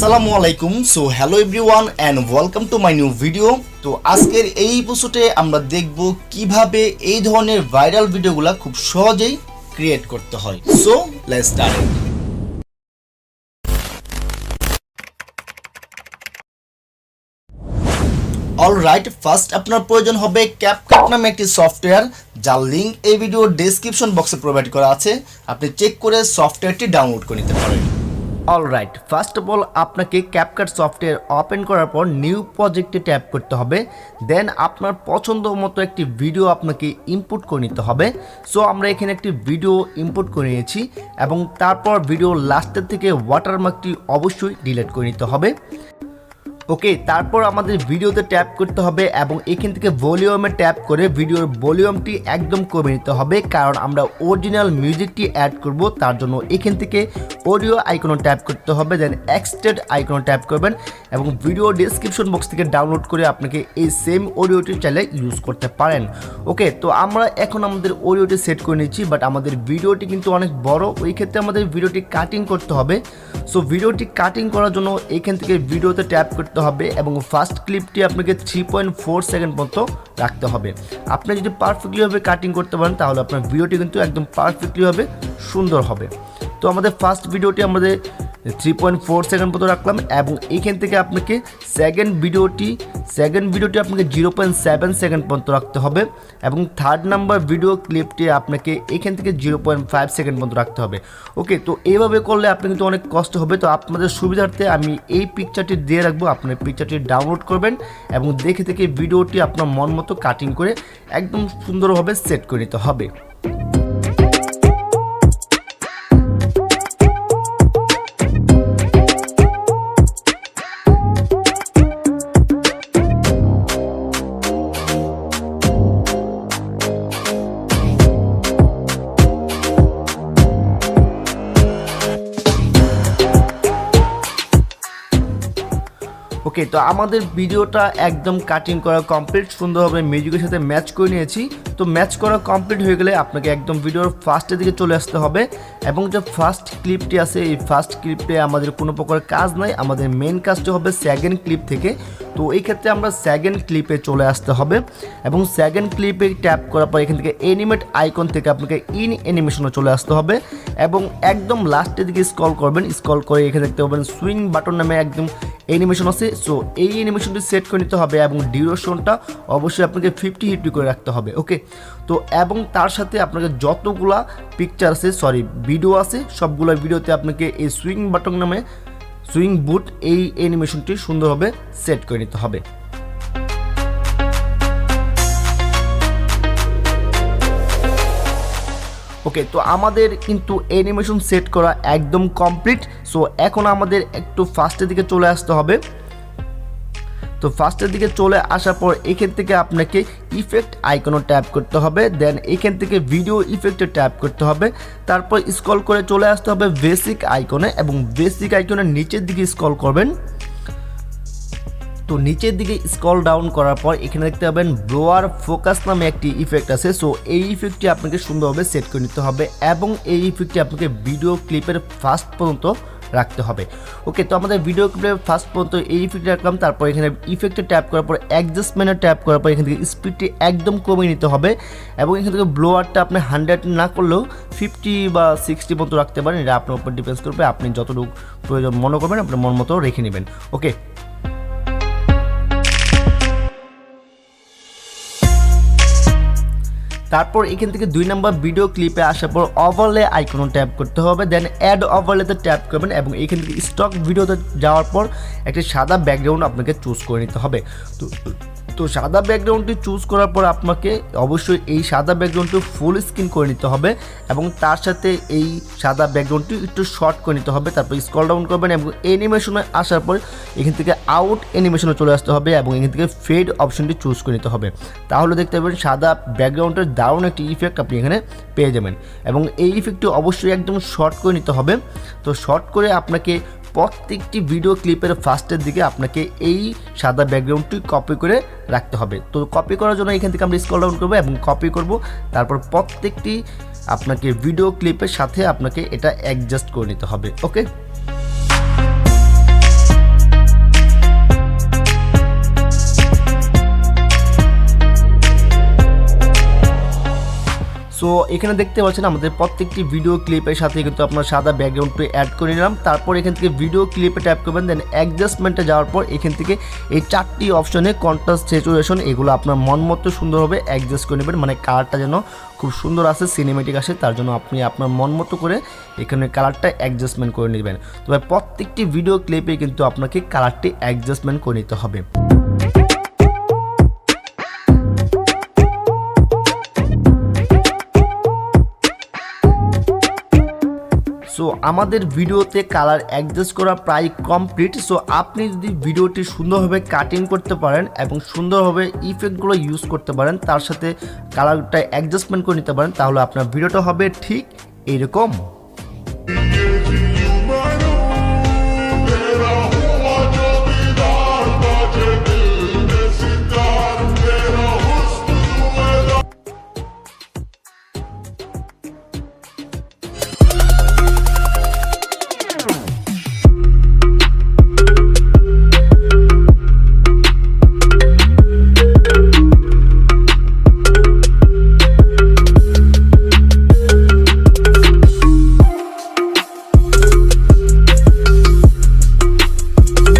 আসসালামু আলাইকুম। So hello everyone and welcome to my new video. তো আজকের এই এপিসোডে আমরা দেখব কিভাবে এই ধরনের ভাইরাল ভিডিওগুলো খুব সহজেই ক্রিয়েট করতে হয়। So let's start. Alright, first আপনার প্রয়োজন হবে ক্যাপকাট নামে একটি সফটওয়্যার, যার লিঙ্ক এই ভিডিওর ডেসক্রিপশন বক্সে প্রোভাইড করা আছে। আপনি চেক করে সফটওয়্যারটি ডাউনলোড করে নিতে পারেন। অলরাইট, ফার্স্ট অফ অল আপনাকে ক্যাপকাট সফটওয়্যার ওপেন করার পর নিউ প্রজেক্টে ট্যাপ করতে হবে। দেন আপনার পছন্দ মতো একটি ভিডিও আপনাকে ইনপুট করে নিতে হবে। সো আমরা এখানে একটি ভিডিও ইনপুট করে নিয়েছি এবং তারপর ভিডিও লাস্টের থেকে ওয়াটারমার্কটি অবশ্যই ডিলিট করে নিতে হবে। ওকে, তারপর আমাদের ভিডিওতে ট্যাপ করতে হবে এবং এখান থেকে ভলিউমে ট্যাপ করে ভিডিওর ভলিউমটি একদম কমে নিতে হবে, কারণ আমরা অরিজিনাল মিউজিকটি অ্যাড করব। তার জন্য এখান থেকে অডিও আইকনে ট্যাপ করতে হবে, দেন এক্সটেন্ড আইকনে ট্যাপ করবেন এবং ভিডিও ডেসক্রিপশন বক্স থেকে ডাউনলোড করে আপনাকে এই সেম অডিওটি চাইলে ইউজ করতে পারেন। ওকে, তো আমরা এখন আমাদের অডিওটি সেট করে নিচ্ছি, বাট আমাদের ভিডিওটি কিন্তু অনেক বড়, ওই ক্ষেত্রে আমাদের ভিডিওটি কাটিং করতে হবে। সো ভিডিওটি কাটিং করার জন্য এখান থেকে ভিডিওতে ট্যাপ করতে হবে এবং ফার্স্ট ক্লিপটি আপনাকে 3.4 সেকেন্ড পর্যন্ত রাখতে হবে। আপনি যদি পারফেক্টলি ভাবে কাটিং করতে পারেন তাহলে আপনার ভিডিওটি কিন্তু একদম পারফেক্টলি ভাবে সুন্দর হবে। তো আমাদের ফার্স্ট ভিডিওটি আমাদের 3.4 সেকেন্ড পর্যন্ত রাখলাম এবং এইখান থেকে আপনাকে সেকেন্ড ভিডিওটি আপনাকে 0.7 সেকেন্ড পর্যন্ত রাখতে হবে এবং থার্ড নাম্বার ভিডিও ক্লিপটি আপনাকে এখান থেকে 0.5 সেকেন্ড পর্যন্ত রাখতে হবে। ওকে, তো এইভাবে করলে আপনি কিন্তু অনেক কষ্ট হবে। তো আপনাদের সুবিধার্থে আমি এই পিকচারটি দিয়ে রাখবো, আপনার পিকচারটি ডাউনলোড করবেন এবং দেখে থেকে ভিডিওটি আপনার মন মতো কাটিং করে একদম সুন্দরভাবে সেট করে নিতে হবে। ওকে, তো আমাদের ভিডিওটা একদম কাটিং করা কমপ্লিট, সুন্দরভাবে মিউজিকের সাথে ম্যাচ করে নিয়েছি। তো ম্যাচ করা কমপ্লিট হয়ে গেলে আপনাকে একদম ভিডিওর ফার্স্টের দিকে চলে আসতে হবে এবং যে ফার্স্ট ক্লিপটি আছে এই ফার্স্ট ক্লিপে আমাদের কোনো প্রকার কাজ নাই, আমাদের মেন কাজটি হবে সেকেন্ড ক্লিপ থেকে। তো এই ক্ষেত্রে আমরা সেকেন্ড ক্লিপে চলে আসতে হবে এবং সেকেন্ড ক্লিপে ট্যাপ করার পর এখান থেকে অ্যানিমেট আইকন থেকে আপনাকে ইন অ্যানিমেশনে চলে আসতে হবে এবং একদম লাস্টের দিকে স্ক্রল করবেন। স্ক্রল করে এখানে দেখতে পাবেন সুইং বাটন নামে একদম অ্যানিমেশন আছে। সো এই অ্যানিমেশনটি সেট করে নিতে হবে এবং ডিউরেশনটা অবশ্যই আপনাকে 50 করে রাখতে হবে। ওকে, তো এবং তার সাথে আপনাকে যতগুলা পিকচার আছে ভিডিও আছে সবগুলো ভিডিওতে আপনাকে এই সুইং বাটন নামে সুইং বুট এই অ্যানিমেশনটি সুন্দরভাবে সেট করে নিতে হবে। ওকে, তো আমাদের কিন্তু অ্যানিমেশন সেট করা একদম কমপ্লিট। সো এখন আমাদের একটু ফার্স্টের দিকে চলে আসতে হবে। তো ফার্স্টের দিকে চলে আসার পর এখান থেকে আপনাকে ইফেক্ট আইকনে ট্যাপ করতে হবে, দেন এখান থেকে ভিডিও ইফেক্টে ট্যাপ করতে হবে, তারপর স্ক্রল করে চলে আসতে হবে বেসিক আইকনে এবং বেসিক আইকনের নিচের দিকে স্ক্রল করবেন। তো নিচের দিকে স্ক্রল ডাউন করার পর এখানে দেখতে পাবেন ব্লোয়ার ফোকাস নামে একটি ইফেক্ট আছে। সো এই ইফেক্টটি আপনাকে সুন্দরভাবে সেট করে নিতে হবে এবং এই ইফেক্টটি আপনাকে ভিডিও ক্লিপের ফার্স্ট পর্যন্ত রাখতে হবে। ওকে, তো আমাদের ভিডিও ক্লিপের ফার্স্ট পর্যন্ত এই ইফেক্ট রাখলাম। তারপর এখানে ইফেক্টে ট্যাপ করার পর অ্যাডজাস্টমেন্টে ট্যাপ করার পর এখান থেকে স্পিডটি একদম কমিয়ে নিতে হবে এবং এখান থেকে ব্লোয়ারটা আপনি 100 না করলেও 50 বা 60 পর্যন্ত রাখতে পারেন। এটা আপনার উপর ডিপেন্ড করবে, আপনি যতটুকু প্রয়োজন মনে করবেন আপনার মন মতো রেখে নেবেন। ওকে, তারপর এখান থেকে 2 নম্বর ভিডিও ক্লিপে আসার পর ওভারলে আইকনে ট্যাপ করতে হবে, দেন অ্যাড ওভারলেতে ট্যাপ করবেন এবং এখান থেকে স্টক ভিডিওতে যাওয়ার পর একটি সাদা ব্যাকগ্রাউন্ড আপনাকে চুজ করে নিতে হবে। তো সাদা ব্যাকগ্রাউন্ডটি চুজ করার পর আপনাকে অবশ্যই এই সাদা ব্যাকগ্রাউন্ডটি ফুল স্ক্রিন করে নিতে হবে এবং তার সাথে এই সাদা ব্যাকগ্রাউন্ডটি একটু শর্ট করে নিতে হবে। তারপর স্ক্রল ডাউন করবেন এবং অ্যানিমেশনে আসার পর এখান থেকে আউট অ্যানিমেশনে চলে আসতে হবে এবং এখান থেকে ফেড অপশনটি চুজ করে নিতে হবে। তাহলে দেখতে পাবেন সাদা ব্যাকগ্রাউন্ডের দারুণ একটি ইফেক্ট আপনি এখানে পেয়ে যাবেন এবং এই ইফেক্টটি অবশ্যই একদম শর্ট করে নিতে হবে। তো শর্ট করে আপনাকে প্রত্যেকটি ভিডিও ক্লিপের ফার্স্টের দিকে আপনাকে এই সাদা ব্যাকগ্রাউন্ডটি কপি করে রাখতে হবে। তো কপি করার জন্য এখান থেকে আমরা স্ক্রল ডাউন করব এবং কপি করব, তারপর প্রত্যেকটি আপনাকে ভিডিও ক্লিপের সাথে আপনাকে এটা অ্যাডজাস্ট করে নিতে হবে। ওকে, এখানে দেখতে পাচ্ছেন আমাদের প্রত্যেকটি ভিডিও ক্লিপের সাথে কিন্তু আপনার সাদা ব্যাকগ্রাউন্ডটি অ্যাড করে নিলাম। তারপর এখান থেকে ভিডিও ক্লিপে ট্যাপ করবেন, দেন অ্যাডজাস্টমেন্টে যাওয়ার পর এখান থেকে এই 4টি অপশনে কন্ট্রাস্ট, স্যাচুরেশন এগুলো আপনার মন মতো সুন্দরভাবে অ্যাডজাস্ট করে নেবেন, মানে কালারটা যেন খুব সুন্দর আসে, সিনেমেটিক আসে, তার জন্য আপনি আপনার মন মতো করে এখানে কালারটা অ্যাডজাস্টমেন্ট করে নেবেন। তবে প্রত্যেকটি ভিডিও ক্লিপে কিন্তু আপনাকে কালারটি অ্যাডজাস্টমেন্ট করে নিতে হবে। সো আমাদের ভিডিওতে কালার অ্যাডজাস্ট করা প্রায় কমপ্লিট। সো আপনি যদি ভিডিওটি সুন্দরভাবে কাটিং করতে পারেন এবং সুন্দরভাবে ইফেক্টগুলো ইউজ করতে পারেন, তার সাথে কালারটা অ্যাডজাস্টমেন্ট করে নিতে পারেন, তাহলে আপনার ভিডিওটা হবে ঠিক এইরকম।